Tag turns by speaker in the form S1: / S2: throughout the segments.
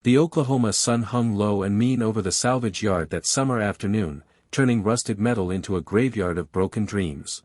S1: The Oklahoma sun hung low and mean over the salvage yard that summer afternoon, turning rusted metal into a graveyard of broken dreams.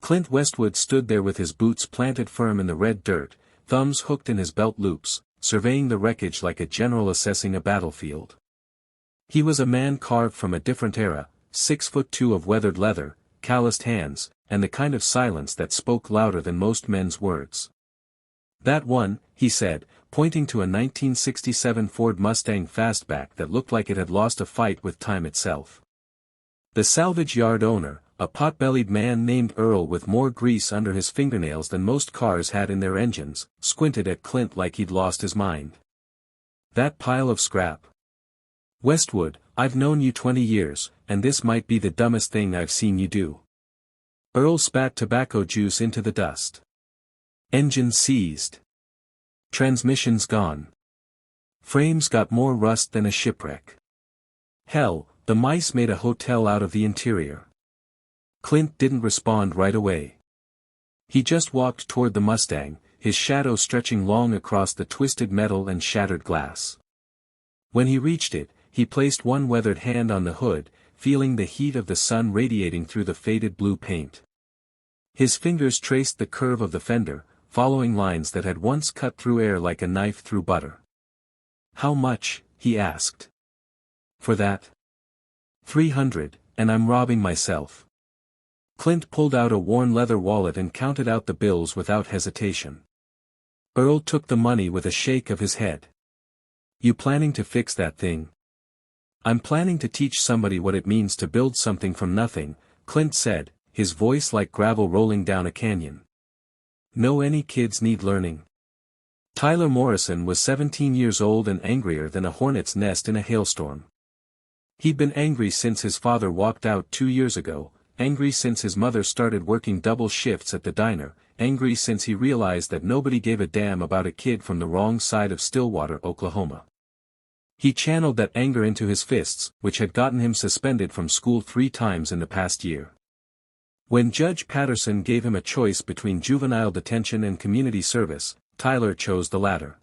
S1: Clint Westwood stood there with his boots planted firm in the red dirt, thumbs hooked in his belt loops, surveying the wreckage like a general assessing a battlefield. He was a man carved from a different era, 6'2" of weathered leather, calloused hands, and the kind of silence that spoke louder than most men's words. "That one," he said, pointing to a 1967 Ford Mustang fastback that looked like it had lost a fight with time itself. The salvage yard owner, a pot-bellied man named Earl with more grease under his fingernails than most cars had in their engines, squinted at Clint like he'd lost his mind. "That pile of scrap? Westwood, I've known you 20 years, and this might be the dumbest thing I've seen you do." Earl spat tobacco juice into the dust. "Engine seized. Transmission's gone. Frame's got more rust than a shipwreck. Hell, the mice made a hotel out of the interior." Clint didn't respond right away. He just walked toward the Mustang, his shadow stretching long across the twisted metal and shattered glass. When he reached it, he placed one weathered hand on the hood, feeling the heat of the sun radiating through the faded blue paint. His fingers traced the curve of the fender, following lines that had once cut through air like a knife through butter. "How much?" he asked. "For that?" "300, and I'm robbing myself." Clint pulled out a worn leather wallet and counted out the bills without hesitation. Earl took the money with a shake of his head. "You planning to fix that thing?" "I'm planning to teach somebody what it means to build something from nothing," Clint said, his voice like gravel rolling down a canyon. "Know any kids need learning?" Tyler Morrison was 17 years old and angrier than a hornet's nest in a hailstorm. He'd been angry since his father walked out 2 years ago, angry since his mother started working double shifts at the diner, angry since he realized that nobody gave a damn about a kid from the wrong side of Stillwater, Oklahoma. He channeled that anger into his fists, which had gotten him suspended from school 3 times in the past year. When Judge Patterson gave him a choice between juvenile detention and community service, Tyler chose the latter.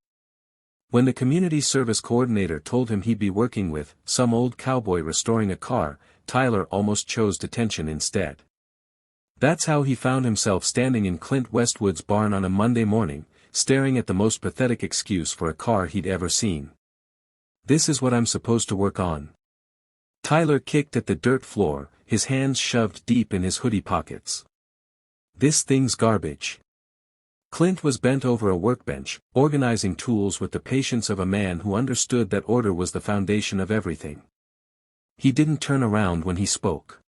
S1: When the community service coordinator told him he'd be working with some old cowboy restoring a car, Tyler almost chose detention instead. That's how he found himself standing in Clint Westwood's barn on a Monday morning, staring at the most pathetic excuse for a car he'd ever seen. "This is what I'm supposed to work on." Tyler kicked at the dirt floor, his hands shoved deep in his hoodie pockets. "This thing's garbage." Clint was bent over a workbench, organizing tools with the patience of a man who understood that order was the foundation of everything. He didn't turn around when he spoke.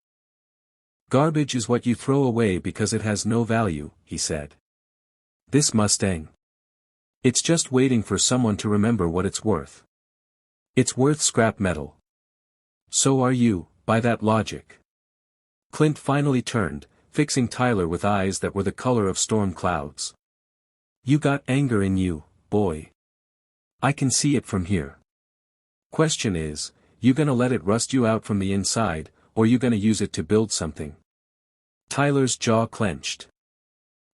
S1: "Garbage is what you throw away because it has no value," he said. "This Mustang? It's just waiting for someone to remember what it's worth. It's worth scrap metal. So are you, by that logic." Clint finally turned, fixing Tyler with eyes that were the color of storm clouds. "You got anger in you, boy. I can see it from here. Question is, you gonna let it rust you out from the inside, or you gonna use it to build something?" Tyler's jaw clenched.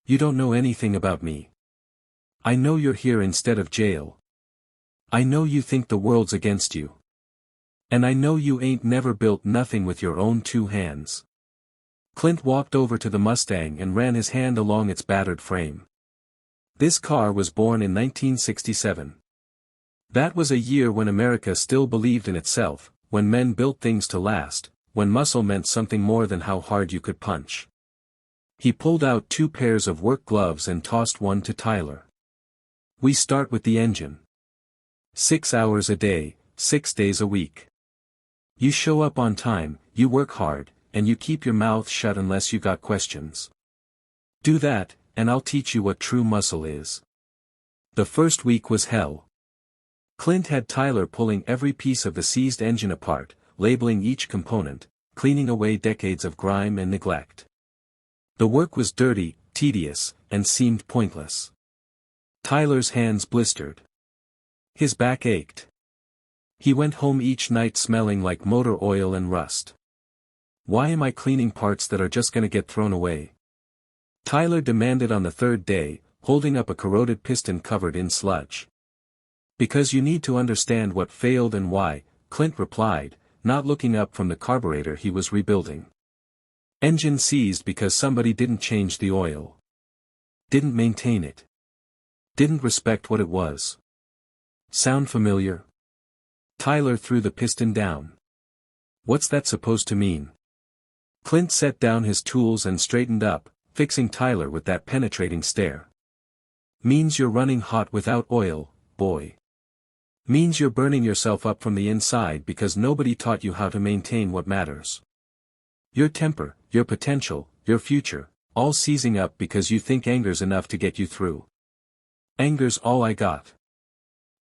S1: "You don't know anything about me. I know you're here instead of jail. I know you think the world's against you. And I know you ain't never built nothing with your own 2 hands." Clint walked over to the Mustang and ran his hand along its battered frame. This car was born in 1967. That was a year when America still believed in itself, when men built things to last, when muscle meant something more than how hard you could punch. He pulled out 2 pairs of work gloves and tossed one to Tyler. "We start with the engine. 6 hours a day, 6 days a week. You show up on time, you work hard, and you keep your mouth shut unless you got questions. Do that, and I'll teach you what true muscle is." The first week was hell. Clint had Tyler pulling every piece of the seized engine apart, labeling each component, cleaning away decades of grime and neglect. The work was dirty, tedious, and seemed pointless. Tyler's hands blistered. His back ached. He went home each night smelling like motor oil and rust. "Why am I cleaning parts that are just gonna get thrown away?" Tyler demanded on the 3rd day, holding up a corroded piston covered in sludge. Because you need to understand what failed and why, Clint replied, not looking up from the carburetor he was rebuilding. Engine seized because somebody didn't change the oil. Didn't maintain it. Didn't respect what it was. Sound familiar? Tyler threw the piston down. What's that supposed to mean? Clint set down his tools and straightened up, fixing Tyler with that penetrating stare. Means you're running hot without oil, boy. Means you're burning yourself up from the inside because nobody taught you how to maintain what matters. Your temper, your potential, your future, all seizing up because you think anger's enough to get you through. Anger's all I got.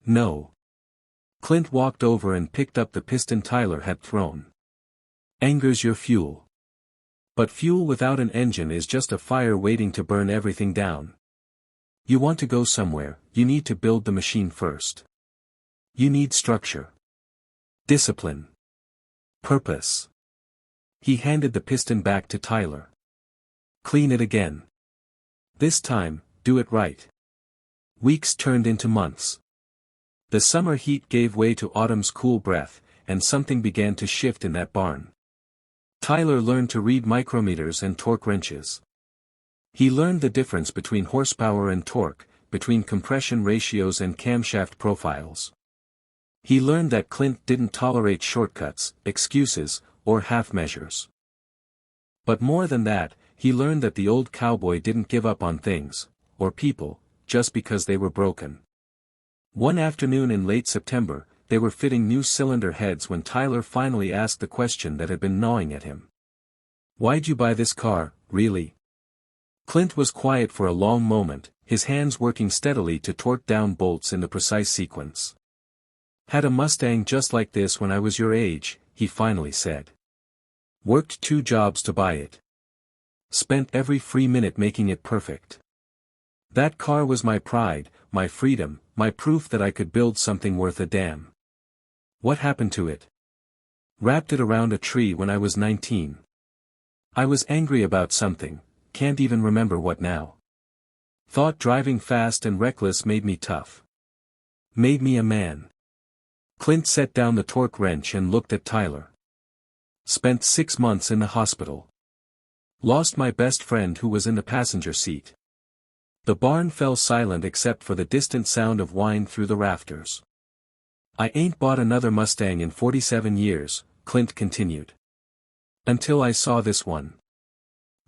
S1: No. Clint walked over and picked up the piston Tyler had thrown. Anger's your fuel. But fuel without an engine is just a fire waiting to burn everything down. You want to go somewhere, you need to build the machine first. You need structure. Discipline. Purpose. He handed the piston back to Tyler. Clean it again. This time, do it right. Weeks turned into months. The summer heat gave way to autumn's cool breath, and something began to shift in that barn. Tyler learned to read micrometers and torque wrenches. He learned the difference between horsepower and torque, between compression ratios and camshaft profiles. He learned that Clint didn't tolerate shortcuts, excuses, or half measures. But more than that, he learned that the old cowboy didn't give up on things, or people, just because they were broken. One afternoon in late September, they were fitting new cylinder heads when Tyler finally asked the question that had been gnawing at him. Why'd you buy this car, really? Clint was quiet for a long moment, his hands working steadily to torque down bolts in the precise sequence. Had a Mustang just like this when I was your age, he finally said. Worked 2 jobs to buy it. Spent every free minute making it perfect. That car was my pride, my freedom, my proof that I could build something worth a damn. What happened to it? Wrapped it around a tree when I was 19. I was angry about something, can't even remember what now. Thought driving fast and reckless made me tough. Made me a man. Clint set down the torque wrench and looked at Tyler. Spent 6 months in the hospital. Lost my best friend who was in the passenger seat. The barn fell silent except for the distant sound of whine through the rafters. I ain't bought another Mustang in 47 years, Clint continued. Until I saw this one.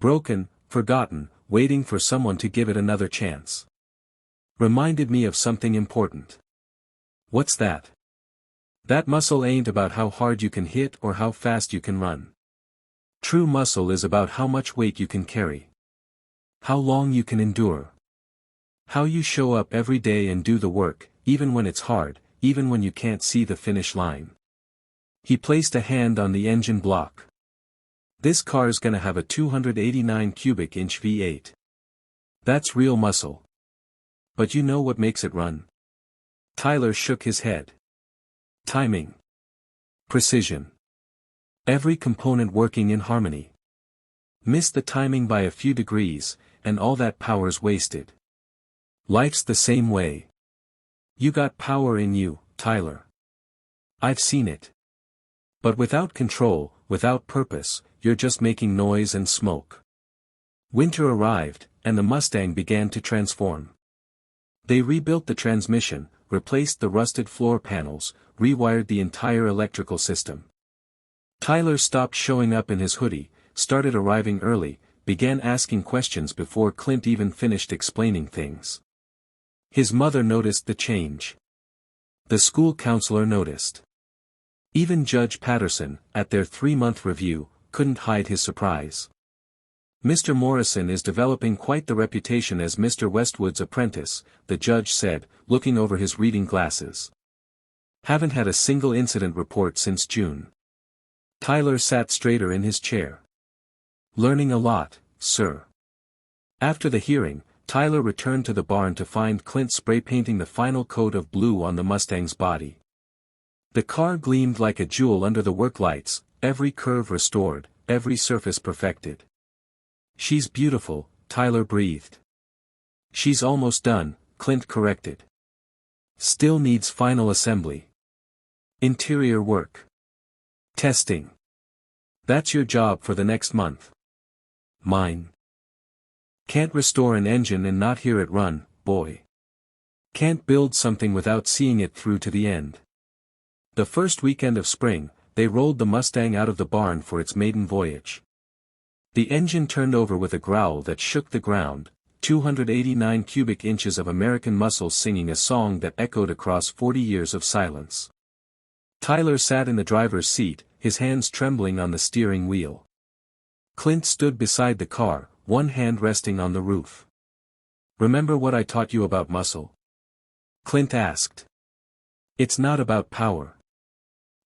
S1: Broken, forgotten, waiting for someone to give it another chance. Reminded me of something important. What's that? That muscle ain't about how hard you can hit or how fast you can run. True muscle is about how much weight you can carry. How long you can endure. How you show up every day and do the work, even when it's hard, even when you can't see the finish line. He placed a hand on the engine block. This car's gonna have a 289 cubic inch V8. That's real muscle. But you know what makes it run? Tyler shook his head. Timing. Precision. Every component working in harmony. Miss the timing by a few degrees, and all that power's wasted. Life's the same way. You got power in you, Tyler. I've seen it. But without control, without purpose, you're just making noise and smoke. Winter arrived, and the Mustang began to transform. They rebuilt the transmission, replaced the rusted floor panels, rewired the entire electrical system. Tyler stopped showing up in his hoodie, started arriving early, began asking questions before Clint even finished explaining things. His mother noticed the change. The school counselor noticed. Even Judge Patterson, at their 3-month review, couldn't hide his surprise. Mr. Morrison is developing quite the reputation as Mr. Westwood's apprentice, the judge said, looking over his reading glasses. Haven't had a single incident report since June. Tyler sat straighter in his chair. Learning a lot, sir. After the hearing, Tyler returned to the barn to find Clint spray painting the final coat of blue on the Mustang's body. The car gleamed like a jewel under the work lights, every curve restored, every surface perfected. She's beautiful, Tyler breathed. She's almost done, Clint corrected. Still needs final assembly. Interior work. Testing. That's your job for the next month. Mine. Can't restore an engine and not hear it run, boy. Can't build something without seeing it through to the end. The first weekend of spring, they rolled the Mustang out of the barn for its maiden voyage. The engine turned over with a growl that shook the ground, 289 cubic inches of American muscle singing a song that echoed across 40 years of silence. Tyler sat in the driver's seat, his hands trembling on the steering wheel. Clint stood beside the car, one hand resting on the roof. "Remember what I taught you about muscle?" Clint asked. "It's not about power.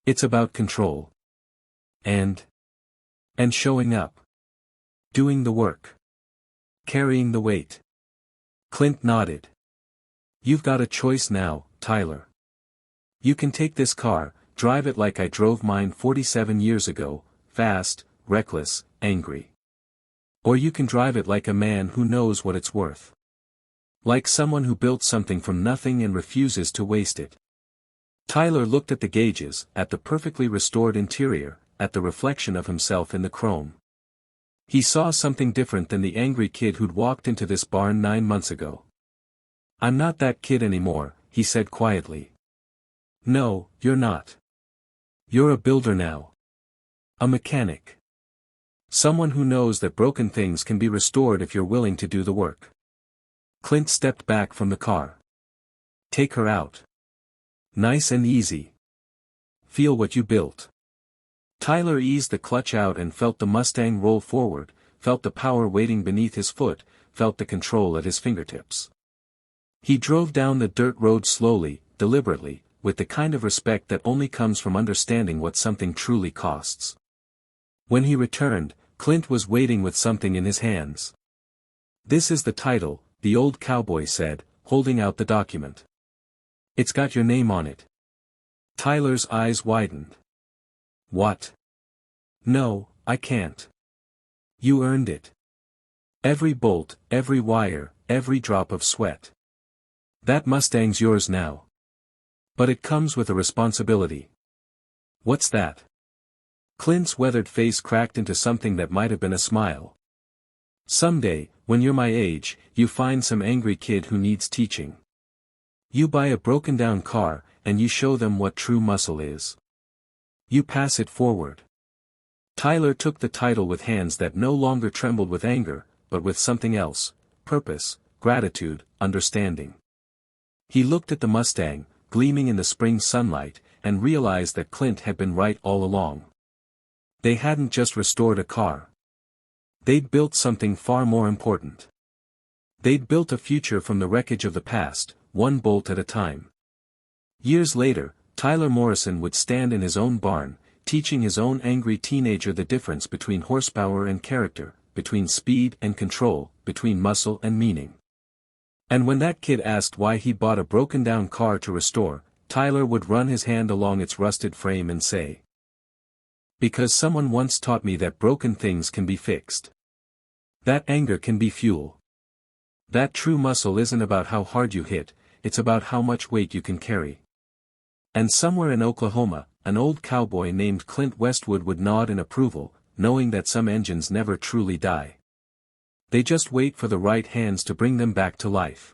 S1: It's about control. And showing up. Doing the work. Carrying the weight." Clint nodded. "You've got a choice now, Tyler. You can take this car, drive it like I drove mine 47 years ago, fast, reckless, angry. Or you can drive it like a man who knows what it's worth. Like someone who built something from nothing and refuses to waste it." Tyler looked at the gauges, at the perfectly restored interior, at the reflection of himself in the chrome. He saw something different than the angry kid who'd walked into this barn 9 months ago. "I'm not that kid anymore," he said quietly. "No, you're not. You're a builder now. A mechanic. Someone who knows that broken things can be restored if you're willing to do the work." Clint stepped back from the car. "Take her out. Nice and easy. Feel what you built." Tyler eased the clutch out and felt the Mustang roll forward, felt the power waiting beneath his foot, felt the control at his fingertips. He drove down the dirt road slowly, deliberately, with the kind of respect that only comes from understanding what something truly costs. When he returned, Clint was waiting with something in his hands. "This is the title," the old cowboy said, holding out the document. "It's got your name on it." Tyler's eyes widened. "What? No, I can't." "You earned it. Every bolt, every wire, every drop of sweat. That Mustang's yours now. But it comes with a responsibility." "What's that?" Clint's weathered face cracked into something that might have been a smile. "Someday, when you're my age, you find some angry kid who needs teaching. You buy a broken-down car, and you show them what true muscle is. You pass it forward." Tyler took the title with hands that no longer trembled with anger, but with something else: purpose, gratitude, understanding. He looked at the Mustang, gleaming in the spring sunlight, and realized that Clint had been right all along. They hadn't just restored a car. They'd built something far more important. They'd built a future from the wreckage of the past, one bolt at a time. Years later, Tyler Morrison would stand in his own barn, teaching his own angry teenager the difference between horsepower and character, between speed and control, between muscle and meaning. And when that kid asked why he bought a broken-down car to restore, Tyler would run his hand along its rusted frame and say, "Because someone once taught me that broken things can be fixed. That anger can be fuel. That true muscle isn't about how hard you hit, it's about how much weight you can carry." And somewhere in Oklahoma, an old cowboy named Clint Westwood would nod in approval, knowing that some engines never truly die. They just wait for the right hands to bring them back to life.